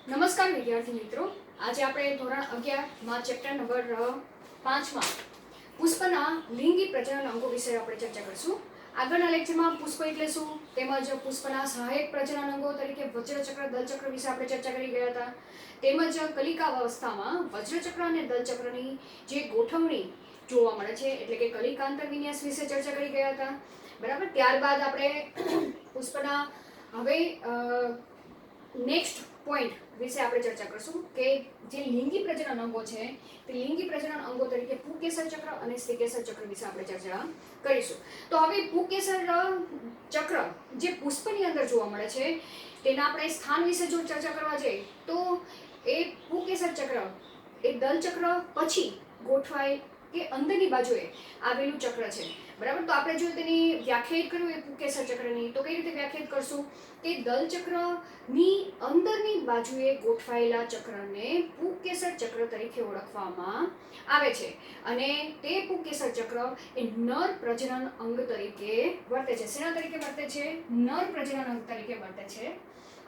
નમસ્કાર વિદ્યાર્થી મિત્રો, આજે આપણે ધોરણ 11 માં ચેપ્ટર નંબર 5 માં પુષ્પના લિંગી પ્રજનન અંગો વિશે આપણે ચર્ચા કરીશું. આગળના લેક્ચરમાં પુષ્પ એટલે શું તેમજ પુષ્પના સહાયક પ્રજનન અંગો તરીકે વજ્રચક્ર, દલચક્ર વિશે આપણે ચર્ચા કરી ગયા હતા. તેમજ કલિકાવસ્થામાં વજ્રચક્ર અને દલચક્રની જે ગોઠવણી જોવા મળે છે એટલે કે કલિકાંતર વિન્યાસ વિશે ચર્ચા કરી ગયા હતા. બરાબર. ત્યારબાદ આપણે પુષ્પના હવે નેક્સ્ટ પોઈન્ટ વિશે આપણે ચર્ચા કરશું કે જે લિંગી પ્રજનન અંગો છે તે લિંગી પ્રજનન અંગો તરીકે પુંકેસર ચક્ર અને સ્ત્રીકેસર ચક્ર વિશે આપણે ચર્ચા કરીશું. તો હવે પુંકેસર ચક્ર જે પુષ્પની અંદર જોવા મળે છે તેના આપણે સ્થાન વિશે જો ચર્ચા કરવા જઈએ તો એ પુંકેસર ચક્ર એ દલચક્ર પછી ગોઠવાય કે અંદરની બાજુએ આવેલું ચક્ર છે. બરાબર. તો આપણે જો તેની વ્યાખ્યાયિત કર્યું એ પુંકેસર ચક્રની, તો કઈ રીતે વ્યાખ્યાયિત કરશું કે દલચક્રની અંદરની બાજુએ ગોઠવાયેલા ચક્રને પુંકેસર ચક્ર તરીકે ઓળખવામાં આવે છે. અને તે પુંકેસર ચક્ર એ નર પ્રજનન અંગ તરીકે વર્તે છે. શેના તરીકે વર્તે છે? નર પ્રજનન અંગ તરીકે વર્તે છે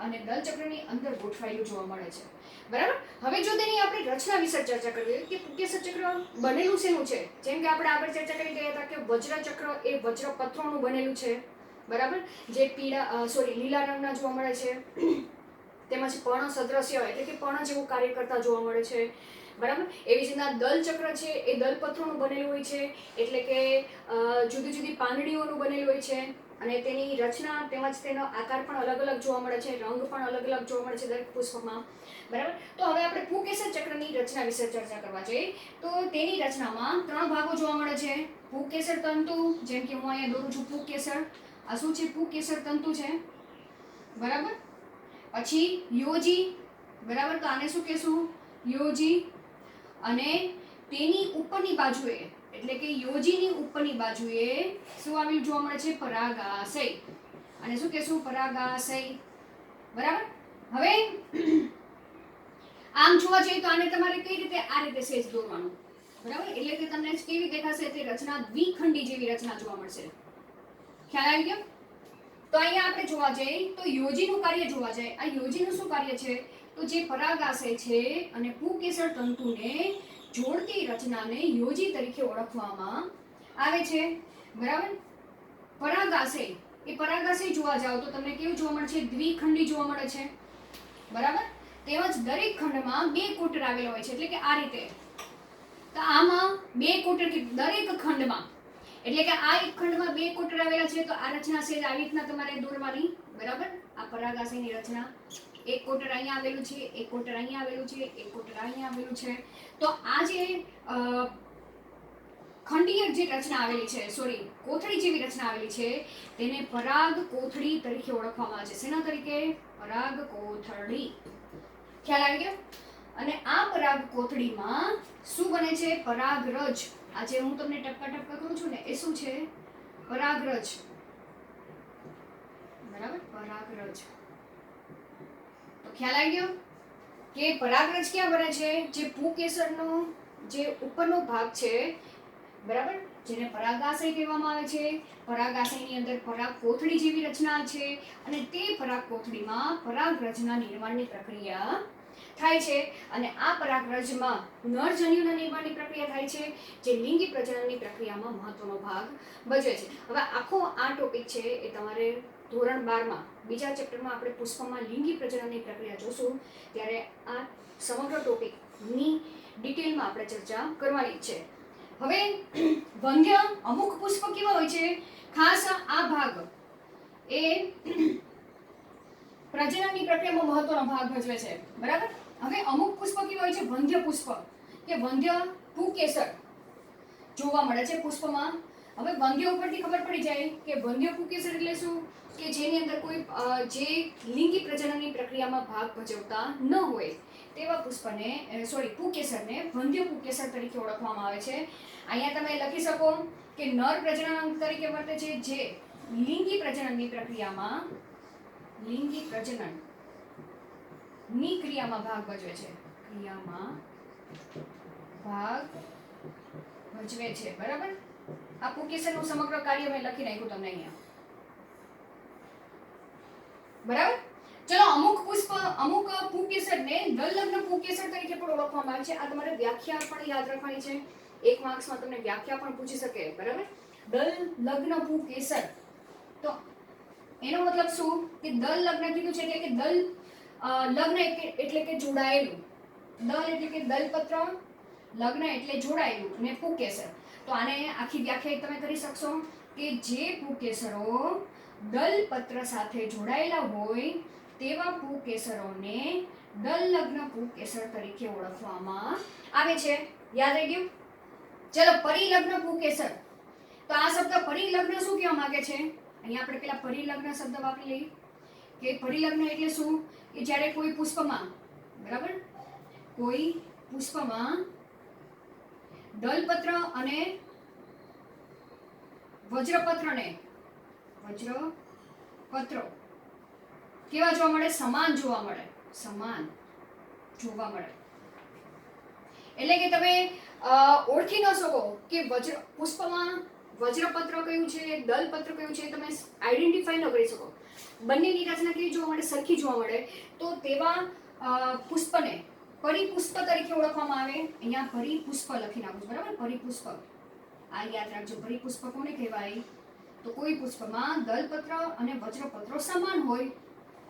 અને દલચક્રની અંદર ગોઠવાયેલું જોવા મળે છે. બરાબર. હવે જો તેની આપણે રચના વિશે ચર્ચા કરીએ કે પુંકેસર ચક્ર બનેલું શેનું છે, જેમ કે આપણે આગળ ચર્ચા કરી ગયા હતા કે વજ્રચક્ર એ વજ્રપત્રોનું બનેલું છે. બરાબર. જે લીલા રંગના જોવા મળે છે. તેમજ પર્ણ સદૃશ્ય એટલે કે પર્ણ જેવું કાર્ય કરતા જોવા મળે છે. બરાબર. એવી જ રીતના દલચક્ર છે એ દલપત્રોનું બનેલું હોય છે એટલે કે જુદી જુદી પાંદડીઓનું બનેલું હોય છે અને તેની રચના તેમજ તેનો આકાર પણ અલગ અલગ જોવા મળે છે, રંગ પણ અલગ અલગ જોવા મળે છે દરેક પુષ્પમાં. બરાબર. તો હવે આપણે પુંકેસર ચક્રની રચના વિશે ચર્ચા કરવા જઈએ તો તેની રચનામાં 3 ભાગો જોવા મળે છે. પુંકેસર તંતુ, જેમ કે હું અહીંયા દોરું છું પુંકેસર. આ શું છે? પુંકેસર તંતુ છે. બરાબર. પછી યોજી. બરાબર. તો આને શું કહેશું? યોજી. અને તેની ઉપરની બાજુએ એટલે કે યોજીની ઉપરની બાજુએ શું આવેલું જોવા મળે છે? પરાગાશય. અને શું કહેશું? પરાગાશય. બરાબર. હવે આમ જોવા જઈએ તો આને તમારે કઈ રીતે આ રીતે સેજ દોરવાનું. બરાબર. એટલે કે તમને કેવી દેખાશે? તે રચના દ્વિખંડી જેવી રચના જોવા મળશે. ખ્યાલ આવી ગયો? તો અહીંયા આપણે જોવા જઈએ તો યોજીનું કાર્ય જોવા જાય. આ યોજીનું શું કાર્ય છે? તો જે પરાગાશય છે અને પુંકેસર તંતુને જોડતી રચનાને યોજી તરીકે ઓળખવામાં આવે છે. બરાબર. પરાગાશય એ પરાગાશય જોવા જાવ તો તમને કેવું જોવા મળે છે? દ્વિખંડી જોવા મળે છે. બરાબર. તેમજ દરેક ખંડમાં 2 કોટર આવેલા હોય છે એટલે કે આ રીતે. તો આમાં 2 કોટર દરેક ખંડમાં એટલે કે આ એક ખંડમાં 2 કોટર આવેલા છે તો આ રચના છે આવી રીતના તમારે દોરવાની. બરાબર. આ પરાગાશયની રચના એક કોટર અહીંયા આવેલું છે, એક કોટર અહીંયા આવેલું છે, એક કોટર અહીંયા આવેલું છે. તો આ જે ખંડીય જે રચના આવેલી છે, કોથળી જેવી રચના આવેલી છે તેને પરાગ કોથળી તરીકે ઓળખવામાં આવે છે. શેના તરીકે? પરાગ કોથળી. ખ્યાલ આવી ગયો? અને આ પરાગ કોથળીમાં શું બને છે? પરાગરજ. આ જે હું તમને ટપકા ટપકા કરું છું ને એ શું છે? પરાગરજ. બરાબર. પરાગરજ. તો ખ્યાલ આવી ગયો કે પરાગરજ ક્યાં બને છે? જે પુંકેસરનો જે ઉપરનો ભાગ છે, બરાબર, જેને પરાગાશય કહેવામાં આવે છે. પરાગાશયની અંદર પરાગ કોથળી જેવી રચના છે અને તે પરાગ કોથળીમાં પરાગરજના નિર્માણની પ્રક્રિયા થાય છે અને આ પરાગરજમાં નરજન્યુના નિર્માણની પ્રક્રિયા થાય છે જે લિંગી પ્રજનનની પ્રક્રિયામાં મહત્વનો ભાગ ભજવે છે. હવે આખો આ ટોપિક છે એ તમારે ધોરણ 12 માં બીજા ચેપ્ટરમાં આપણે પુષ્પમાં લિંગી પ્રજનનની પ્રક્રિયા જોશું ત્યારે આ સમગ્ર ટોપિકની ડિટેલમાં આપણે ચર્ચા કરવાની છે. હવે વંધ્ય અમુક પુષ્પ કેવા હોય છે? ખાસ આ ભાગ એ પ્રજનનની પ્રક્રિયામાં મહત્વનો ભાગ ભજવે છે. બરાબર. હવે અમુક પુષ્પ કેવા હોય છે? વંધ્ય પુષ્પ કે વંધ્ય પુંકેસર જોવા મળે છે પુષ્પમાં. હવે વંધ્ય ઉપરથી ખબર પડી જાય કે વંધ્ય પુંકેસર એટલે શું? કે જેની અંદર કોઈ જે લિંગી પ્રજનનની પ્રક્રિયામાં ભાગ ભજવતા ન હોય તેવા પુષ્પને પુંકેસરને વંધ્ય પુંકેસર તરીકે ઓળખવામાં આવે છે. અહીંયા તમે લખી શકો કે નર પ્રજનન અંગ તરીકે વર્તે છે જે લિંગી પ્રજનનની પ્રક્રિયામાં ભાગ ભજવે છે. બરાબર. આ પુંકેસરનું સમગ્ર કાર્ય મેં લખી નાખ્યું તમને અહીંયા. બરાબર. ચલો અમુક પુંકેસર પુકેસરને દલલગ્ન પુકેસર તરીકે પણ ઓળખવામાં આવે છે. આ તમારે વ્યાખ્યા પણ યાદ રાખવાની છે. 1 માર્ક્સમાં તમને વ્યાખ્યા પણ પૂછી શકે, બરાબર. દલલગ્ન પુકેસર, તો એનો મતલબ શું કે દલ લગ્ન કીધું છે એટલે કે દલ લગ્ન એટલે કે જોડાયેલું, દલ એટલે કે દલપત્ર, લગ્ન એટલે જોડાયેલું, અને પુકેસર, તો આને આખી વ્યાખ્યા તમે કરી શકશો કે જે પુકેસરો દલપત્ર સાથે જોડાયેલા હોય તેવા પુકેસરોને દલલગ્ન પુકેસર તરીકે ઓળખવામાં આવે છે. યાદ રહી ગયું? ચલો, પરિલગ્ન પુકેસર. તો આ શબ્દ પરિલગ્ન શું કહેવા માંગે છે? અહીંયા આપણે પેલા પરિલગ્ન શબ્દ વાપરી લઈએ કે પરિલગ્ન એટલે શું કે જ્યારે કોઈ પુષ્પમાં, બરાબર, કોઈ પુષ્પમાં દલપત્ર અને વજ્રપત્ર કેવા જોવા મળે? સમાન જોવા મળે. સમાન જોવા મળે એટલે કે તમે ઓળખી ન શકો કે પુષ્પમાં વજ્રપત્ર કયું છે, દલપત્ર કયું છે, તમે આઈડેન્ટિફાઈ ન કરી શકો. બંનેની રચના કેવી જોવા મળે? સરખી જોવા મળે. તો તેવા પુષ્પને પરિપુષ્પ તરીકે ઓળખવામાં આવે. અહીંયા પરિપુષ્પ લખી નાખું, બરાબર. પરિપુષ્પ, આ યાદ રાખજો. પરિપુષ્પ કોને કહેવાય? તો કોઈ પુષ્પમાં દલપત્ર અને વજ્રપત્રો સમાન હોય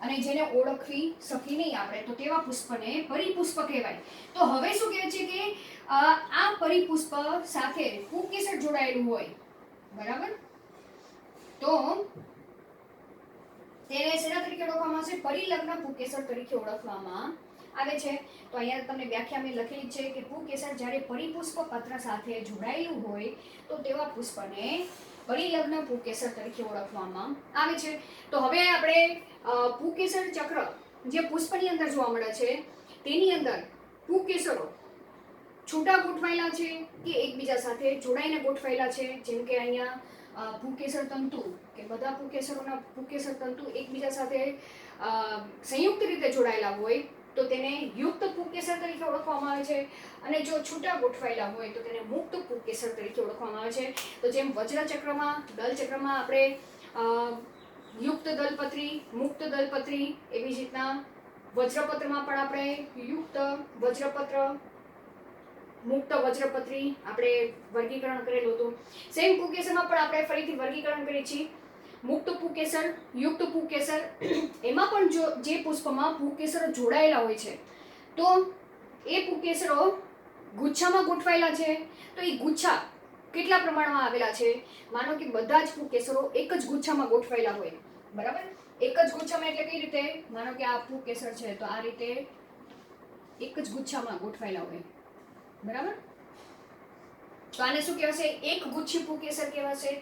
અને જેને ઓળખવી શકી નહીં આપણે, તો તેવા પુષ્પને પરિપુષ્પ કહેવાય. તો હવે શું કહે છે કે આ પરિપુષ્પ સાથે પુકેસર જોડાયેલું હોય, બરાબર, તો તેને શેના તરીકે ઓળખવામાં આવશે? પરિલગ્ન પુકેસર તરીકે ઓળખવામાં આવે છે. તો અહીંયા તમને વ્યાખ્યા મેં લખેલી છે કે પુકેસર જ્યારે પરિપુષ્પ પત્ર સાથે જોડાયેલું હોય તો તેવા પુષ્પને પરિલગ્ન પુકેસર તરીકે ઓળખવામાં આવે છે. તો હવે આપણે પુકેસર ચક્ર જે પુષ્પની અંદર જોવા મળે છે તેની અંદર પુકેસરો છૂટા ગોઠવાયેલા છે કે એકબીજા સાથે જોડાઈને ગોઠવાયેલા છે. જેમ કે અહીંયા પુકેસર તંતુ, કે બધા પુકેસર તંતુ એકબીજા સાથે સંયુક્ત રીતે જોડાયેલા હોય તો તેને યુક્ત પુકેસર તરીકે ઓળખવામાં આવે છે, અને જો છૂટા ગોઠવાયેલા હોય તો તેને મુક્ત પુકેસર તરીકે ઓળખવામાં આવે છે. તો જેમ વજ્રચક્રમાં, દલચક્રમાં આપણે યુક્ત દલપત્રી, મુક્ત દલપત્રી, એવી જ રીતના વજ્રપત્રમાં પણ આપણે યુક્ત વજ્રપત્ર, મુક્ત વજ્રપત્રી આપણે વર્ગીકરણ કરેલું હતું. સેમ પુકેસરમાં પણ આપણે ફરીથી વર્ગીકરણ કરીએ છીએ. મુક્ત પુકેસર, યુક્ત પુકેસર. એમાં પણ જે પુષ્પમાં પુકેસરો જોડાયેલા હોય છે તો એ પુકેસરો ગુચ્છામાં ગોઠવાયેલા છે. તો એ ગુચ્છા કેટલા પ્રમાણમાં આવેલા છે? માનો કે બધા જ પુકેસરો એક જ ગુચ્છામાં ગોઠવાયેલા હોય, બરાબર. એક જ ગુચ્છામાં એટલે કઈ રીતે? માનો કે આ પુકેસર છે તો આ રીતે એક જ ગુચ્છામાં ગોઠવાયેલા હોય, બરાબર. તો આને શું કહેવાશે? એક ગુચ્છી પુકેસર કહેવાશે.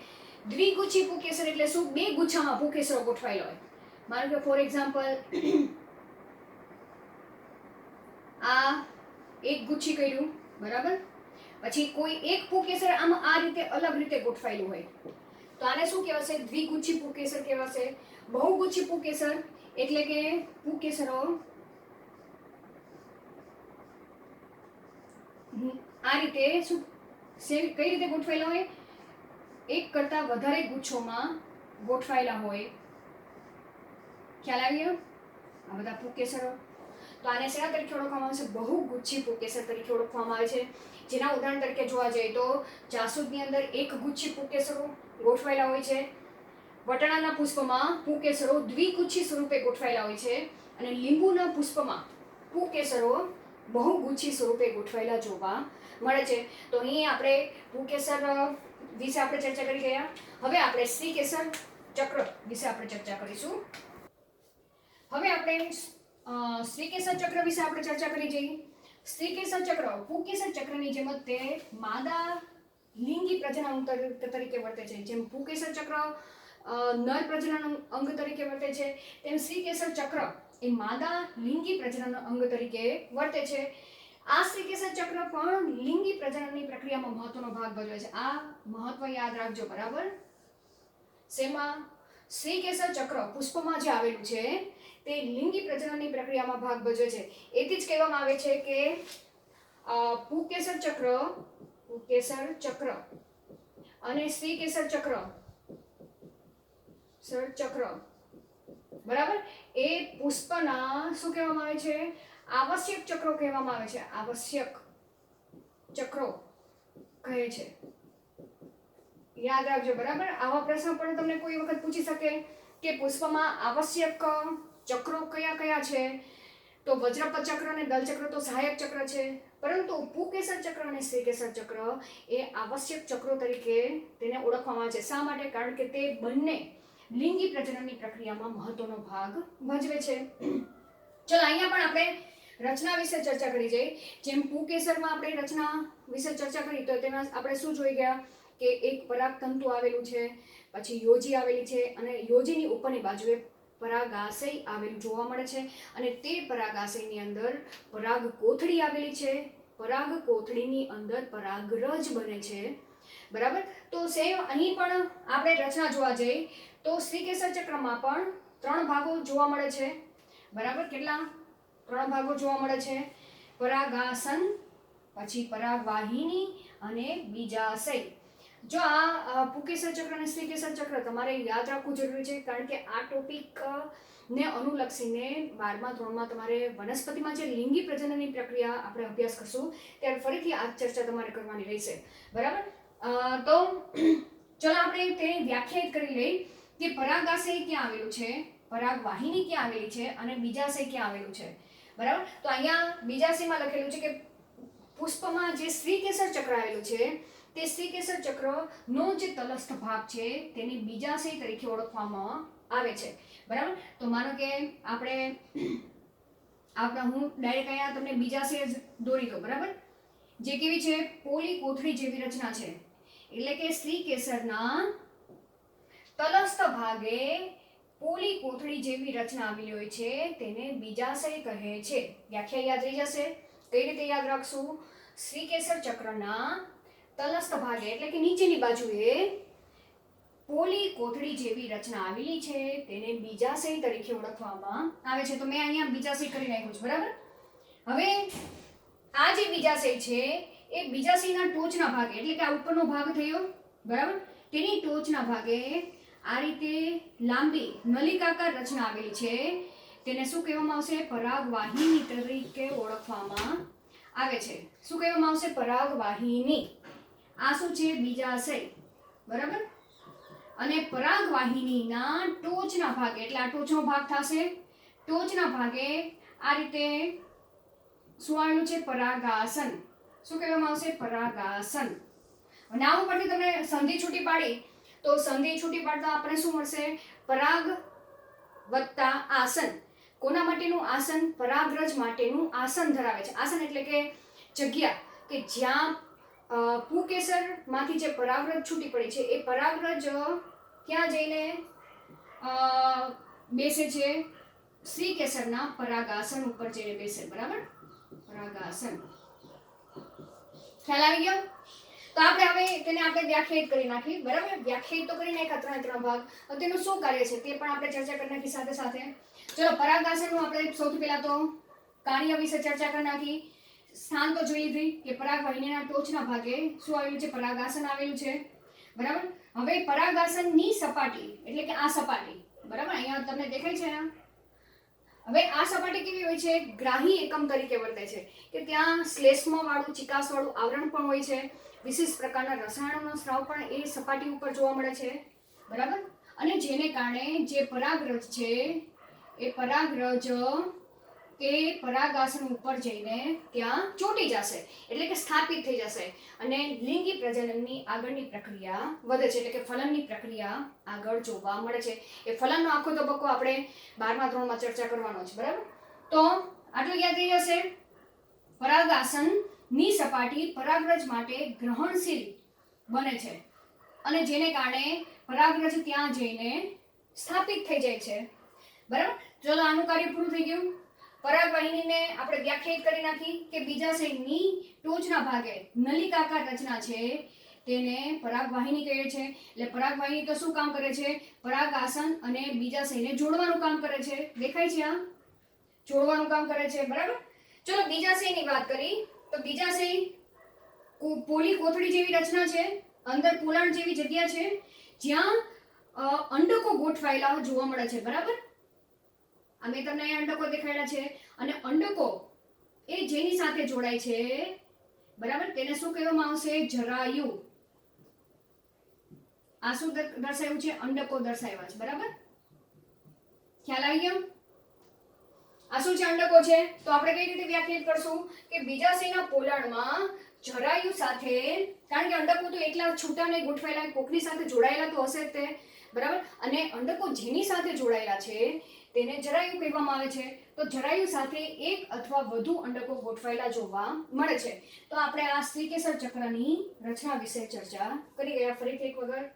દ્વિગુચ્છી પુકેસર એટલે શું? બે ગુચ્છામાં પુકેસરો ગોઠવાયેલા હોય. માનો કે ફોર એક્ઝામ્પલ આ એક ગુચ્છી કર્યું, બરાબર, પછી કોઈ એક પુકેસર આમ આ રીતે અલગ રીતે ગોઠવાયેલું હોય તો આને શું કહેવાશે? દ્વિગુચ્છી પુકેસર કહેવાશે. બહુગુચ્છી પુકેસર એટલે કે પુકેસરો આ રીતે કઈ રીતે ગોઠવાયેલા હોય? એક કરતા વધારે ગુચ્છોમાં ગોઠવાયેલા હોય. ખ્યાલ આવ્યો? આ બધા પુકેસરો. તો આને શેના તરીકે ઓળખવામાં આવે છે? બહુગુચ્છી પુકેસર તરીકે ઓળખવામાં આવે છે. જેના ઉદાહરણ તરીકે જોવા જઈએ તો જાસૂદની અંદર એક ગુચ્છી પુકેસરો ગોઠવાયેલા હોય છે. વટાણાના પુષ્પમાં પુકેસરો દ્વિગુચ્છી સ્વરૂપે ગોઠવાયેલા હોય છે, અને લીંબુના પુષ્પમાં પુકેસરો બહુગુચ્છી સ્વરૂપે ગોઠવાયેલા જોવા મળે છે. તો અહીં આપણે પુકેસર વિશે આપણે ચર્ચા કરી ગયા. હવે આપણે શ્રીકેસર ચક્ર વિશે આપણે ચર્ચા કરીશું. હવે આપણે શ્રીકેસર ચક્ર વિશે આપણે ચર્ચા કરી જઈએ. શ્રીકેસર ચક્ર પુકેસર ચક્રની જેમ જ તે માદા લિંગી પ્રજનન તરીકે વર્તે છે. જેમ પુકેસર ચક્ર નર પ્રજનન અંગ તરીકે વર્તે છે, તેમ શ્રીકેસર ચક્ર એ માદા લિંગી પ્રજનન અંગ તરીકે વર્તે છે. આ શ્રીકેસર ચક્ર પણ લિંગી પ્રજનનની પ્રક્રિયામાં મહત્વનો ભાગ ભજવે છે. આ મહત્વ યાદ રાખજો, બરાબર. શેમાં? શ્રીકેસર ચક્ર પુષ્પમાં જે આવેલું છે તે લિંગી પ્રજનનની પ્રક્રિયામાં ભાગ ભજવે છે. એથી જ કહેવામાં આવે છે કે પુકેસર ચક્ર અને શ્રીકેસર ચક્ર બરાબર એ પુષ્પના શું કહેવામાં આવે છે? આવશ્યક ચક્રો કહેવામાં આવે છે, આવશ્યક ચક્રો કહે છે. યાદ રાખજો, બરાબર. આવા પ્રશ્ન પણ તમને કોઈ વખત પૂછી શકે કે પુષ્પમાં આવશ્યક ચક્રો કયા કયા છે. તો વજ્રપત ચક્ર અને દલ ચક્ર તો સહાયક ચક્ર છે, પરંતુ પુકેસર ચક્ર અને શ્રીકેસર ચક્ર એ આવશ્યક ચક્રો તરીકે તેને ઓળખવામાં આવે છે. શા માટે? કારણ કે તે બંને લિંગી પ્રજનનની પ્રક્રિયામાં મહત્વનો ભાગ ભજવે છે. ચલો અહીંયા પણ આપણે રચના વિશે ચર્ચા કરી જઈએ. જેમ પુકેસરમાં આપણે રચના વિશે ચર્ચા કરી તો તેમાં આપણે શું જોઈ ગયા કે એક પરાગતંતુ આવેલું છે, પછી યોજી આવેલી છે, અને યોજીની ઉપરની બાજુએ પરાગાશય આવેલું જોવા મળે છે, અને તે પરાગાશયની અંદર પરાગ કોથળી આવેલી છે. પરાગ કોથળીની અંદર પરાગરજ બને છે, બરાબર. તો સેમ અહીં પણ આપણે રચના જોવા જઈએ તો શ્રીકેસર ચક્રમાં પણ 3 ભાગો જોવા મળે છે, બરાબર. કેટલા? 3 ભાગો જોવા મળે છે. પરાગાસન, પછી પરાગવાહિની અને બીજાશય. જો આ પુકેસર ચક્ર અને શ્રીકેસર ચક્ર તમારે યાદ રાખવું જરૂરી છે, કારણ કે આ ટોપિક ને અનુલક્ષીને 12મા ધોરણમાં તમારે વનસ્પતિમાં જે લિંગી પ્રજનનની પ્રક્રિયા આપણે અભ્યાસ કરશું ત્યારે ફરીથી આ ચર્ચા તમારે કરવાની રહેશે, બરાબર. તો ચલો આપણે તેને વ્યાખ્યાયિત કરી લઈએ કે પરાગાશય ક્યાં આવેલું છે, પરાગવાહિની ક્યાં આવેલી છે અને બીજાશય ક્યાં આવેલું છે, બરાબર. તો અહીંયા બીજાશયમાં લખેલું છે કે પુષ્પમાં જે શ્રીકેસર ચક્ર આવેલું છે તે શ્રીકેસર ચક્રનો જે તલસ્થ ભાગ છે તેને બીજાશય તરીકે ઓળખવામાં આવે છે, બરાબર. તો માનો કે આપણે હું ડાયરેક્ટ અહીંયા તમને બીજાશય જ દોરી દો, બરાબર. જે કેવી છે? પોલી કોથળી જેવી રચના છે, એટલે કે શ્રીકેસરના તલસ્થ ભાગે પોલી કોથળી જેવી રચના આવેલી હોય છે તેને બીજાશય કહે છે. વ્યાખ્યા યાદ રહી જશે. કઈ રીતે યાદ રાખશું? શ્રીકેસર ચક્રના તલસ્થ ભાગે એટલે કે નીચેની બાજુએ પોલી કોથળી જેવી રચના આવેલી છે તેને બીજાશય તરીકે ઓળખવામાં આવે છે. તો મેં અહીંયા બીજાશય કરી નાખ્યું છે, બરાબર. હવે આ જે બીજાશય છે એ બીજાશયના ટોચના ભાગે એટલે કે આ ઉપરનો ભાગ થયો, બરાબર. તેની ટોચના ભાગે આ રીતે લાંબી નલિકાકાર રચના આવેલી છે તેને શું કહેવામાં આવશે? પરાગવાહિની તરીકે ઓળખવામાં આવે છે. શું કહેવામાં આવશે? પરાગવાહિની. આ શું છે? બીજાશય, બરાબર. અને પરાગવાહિનીના ટોચના ભાગે એટલે આ ટોચનો ભાગ થશે, ટોચના ભાગે આ રીતે શું આવેલું છે? પરાગાસન. શું કહેવામાં આવશે? પરાગાસન. અને આ ઉપરથી તમને સંધિ છૂટી પાડી તો સંધિ છૂટી પાડતા આપણે શું મળશે? પરાગ વત્તા આસન. કોના માટેનું આસન? પરાગરજ માટેનું આસન ધરાવે છે. આસન એટલે કે જગ્યા કે જ્યાં પુકેસર માંથી જે પરાગરજ છૂટી પડી છે એ પરાગરજ ક્યાં જઈને બેસે છે? શ્રીકેસરના પરાગાસન ઉપર જઈને બેસે, બરાબર. પરાગાસન. ખ્યાલ આવી ગયો? તો આપણે હવે તેને આપણે વ્યાખ્યાયિત કરી નાખી, બરાબર. વ્યાખ્યાયિત તો કરી નાખ્યા 3 ભાગ. હવે તેનું શું કાર્ય છે તે પણ આપણે ચર્ચા કરી નાખી સાથે સાથે. ચલો પરાગાસનનું આપણે સૌથી પહેલા તો કાર્ય વિશે ચર્ચા કરી નાખી. સ્થાન તો જોઈ લીધી કે પરાગવાહિનીના ટોચના ભાગે શું આવેલું છે? પરાગાસન આવેલું છે, બરાબર. હવે પરાગાસનની સપાટી એટલે કે આ સપાટી, બરાબર. અહીંયા તમને દેખાય છે. હવે આ સપાટી કેવી હોય છે? ગ્રાહી એકમ તરીકે વર્તે છે કે ત્યાં શ્લેષ્મ વાળું ચિકાસવાળું આવરણ પણ હોય છે. વિશિષ્ટ પ્રકારના રસાયણોનો સ્રાવ પણ એ સપાટી ઉપર જોવા મળે છે, બરાબર. અને જેને કારણે જે પરાગરજ છે એ પરાગરજ એ પરાગાસન ઉપર જઈને ત્યાં ચોંટી જશે એટલે કે સ્થાપિત થઈ જશે અને લિંગી પ્રજનનની આગળની પ્રક્રિયા વધે છે, એટલે કે ફલનની પ્રક્રિયા આગળ જોવા મળે છે. એ ફલનનો આખો તબક્કો આપણે 12મા ધોરણમાં ચર્ચા કરવાનો છે, બરાબર. તો આટલું યાદ રહી જશે. પરાગાસનની સપાટી પરાગરજ માટે ગ્રહણશીલ બને છે અને જેને કારણે પરાગરજ ત્યાં જઈને સ્થાપિત થઈ જાય છે, બરાબર. ચલો આનું કાર્ય પૂરું થઈ ગયું. પરાગવાહિનીને આપણે વ્યાખ્યાયિત કરી નાખી કે બીજાશયની ટોચના ભાગે નલિકાકાર રચના છે તેને પરાગવાહિની કહે છે. એટલે પરાગવાહિની તો શું કામ કરે છે? પરાગાસન અને બીજાશયને જોડવાનું કામ કરે છે. દેખાય છે? આ જોડવાનું કામ કરે છે, બરાબર. ચલો બીજાશયની વાત કરી તો બીજાશય પોલી કોથળી જેવી રચના છે, અંદર પોલાણ જેવી જગ્યા છે જ્યાં અંડકો ગોઠવાયેલા જોવા મળે છે, બરાબર. આ મેં તમને અહીંયા અંડકો દેખાડ્યા છે અને અંડકો જેની સાથે જોડાય છે, બરાબર, તેને શું કહેવામાં આવશે? જરાયુ. આ શું દર્શાવ્યું છે? અંડકો દર્શાવ્યા છે, બરાબર. ખ્યાલ આવી ગયો? આ શું છે? અંડકો છે. તો આપણે કઈ રીતે વ્યાખ્યાયિત કરશું કે બીજાશયના પોલાણમાં જરાયુ સાથે, કારણ કે અંડકો તો એકલા છૂટા નહીં ગોઠવાયેલા, કોકની સાથે જોડાયેલા તો હશે જ તે, બરાબર. અને અંડકો જેની સાથે જોડાયેલા છે તેને જરાયુ કહેવામાં આવે છે. તો જરાયુ સાથે એક અથવા વધુ અંડકો ગોઠવાયેલા જોવા મળે છે. તો આપણે આ સ્ત્રીકેસર ચક્રની રચના વિશે ચર્ચા કરી ગયા. ફરીથી એક વખત,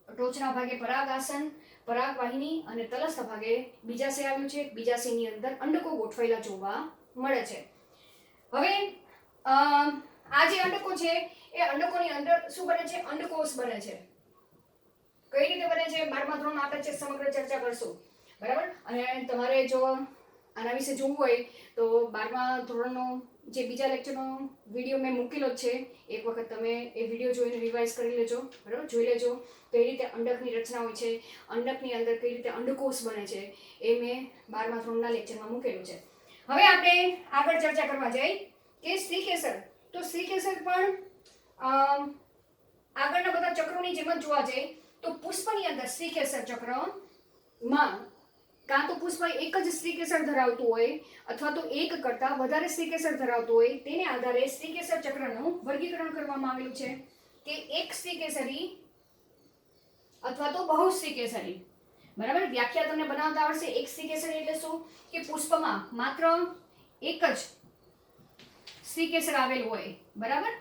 ટોચના ભાગે પરાગાસન, પરાગવાહિની અને તલસ્થ ભાગે બીજાશય આવ્યું છે. બીજાશયની અંદર અંડકો ગોઠવાયેલા જોવા મળે છે. હવે આ જે અંડકો છે એ અંડકોની અંદર શું બને છે? અંડકોષ બને છે. કઈ રીતે બને છે? 12મા ધોરણમાં આપણે છે સમગ્ર ચર્ચા કરશું, બરાબર. અને તમારે જો આના વિશે જોવું હોય તો 12મા ધોરણનો જે બીજા લેક્ચરનો વિડીયો મેં મૂકેલો જ છે, એક વખત તમે એ વિડીયો જોઈને રિવાઇઝ કરી લેજો, બરાબર. જોઈ લેજો કઈ રીતે અંડકની રચના હોય છે, અંડકની અંદર કઈ રીતે અંડકોષ બને છે, એ મેં 12મા ધોરણના લેક્ચરમાં મૂકેલું છે. હવે આપણે આગળ ચર્ચા કરવા જઈએ કે સ્ત્રીકેસર. તો સ્ત્રીકેસર પણ આગળના બધા ચક્રોની જેમ જ જોવા જઈએ તો પુષ્પની અંદર સ્ત્રીકેસર ચક્રમાં કાં તો પુષ્પ એક જ સ્ત્રીકેસર ધરાવતું હોય અથવા તો એક કરતાં વધારે સ્ત્રીકેસર ધરાવતું હોય, તેને આધારે સ્ત્રીકેસર ચક્રનું વર્ગીકરણ કરવામાં આવેલું છે કે એક સ્ત્રીકેસરી અથવા તો બહુસ્ત્રીકેસરી, બરાબર. વ્યાખ્યા તમને બનાવતા આવડશે. એક સ્ત્રીકેસરી એટલે શું? કે પુષ્પમાં માત્ર એક જ સ્ત્રીકેસર આવેલું હોય, બરાબર.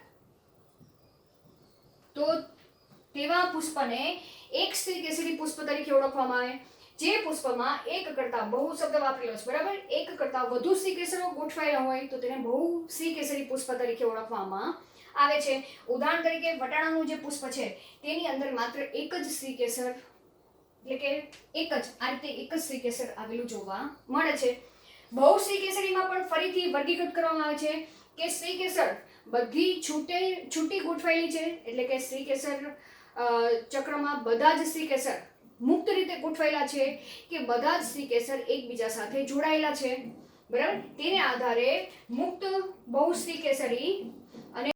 તો તેવા પુષ્પને એક સ્ત્રીકેસરી પુષ્પ તરીકે ઓળખવામાં આવે. જે પુષ્પમાં એક કરતાં બહુ શબ્દ વાપરેલો છે, બરાબર, એક કરતાં વધુ સ્ત્રીકેસરો ગોઠવાયેલા હોય તો તેને બહુ સ્ત્રીકેસરી પુષ્પ તરીકે ઓળખવામાં આવે છે. ઉદાહરણ તરીકે વટાણાનું જે પુષ્પ છે તેની અંદર માત્ર એક જ સ્ત્રીકેસર, એટલે કે એક જ આ રીતે એક જ સ્ત્રીકેસર આવેલું જોવા મળે છે. બહુસ્ત્રીકેસરીમાં પણ ફરીથી વર્ગીકૃત કરવામાં આવે છે કે સ્ત્રીકેસર બધી છૂટી ગોઠવાયેલી છે, એટલે કે સ્ત્રીકેસર ચક્રમાં બધા જ સ્ત્રીકેસર મુક્ત રીતે ગોઠવાયેલા છે કે બધા જ સ્ત્રીકેસર એકબીજા સાથે જોડાયેલા છે, બરાબર. તેને આધારે મુક્ત, બહુસ્ત્રીકેસરી અને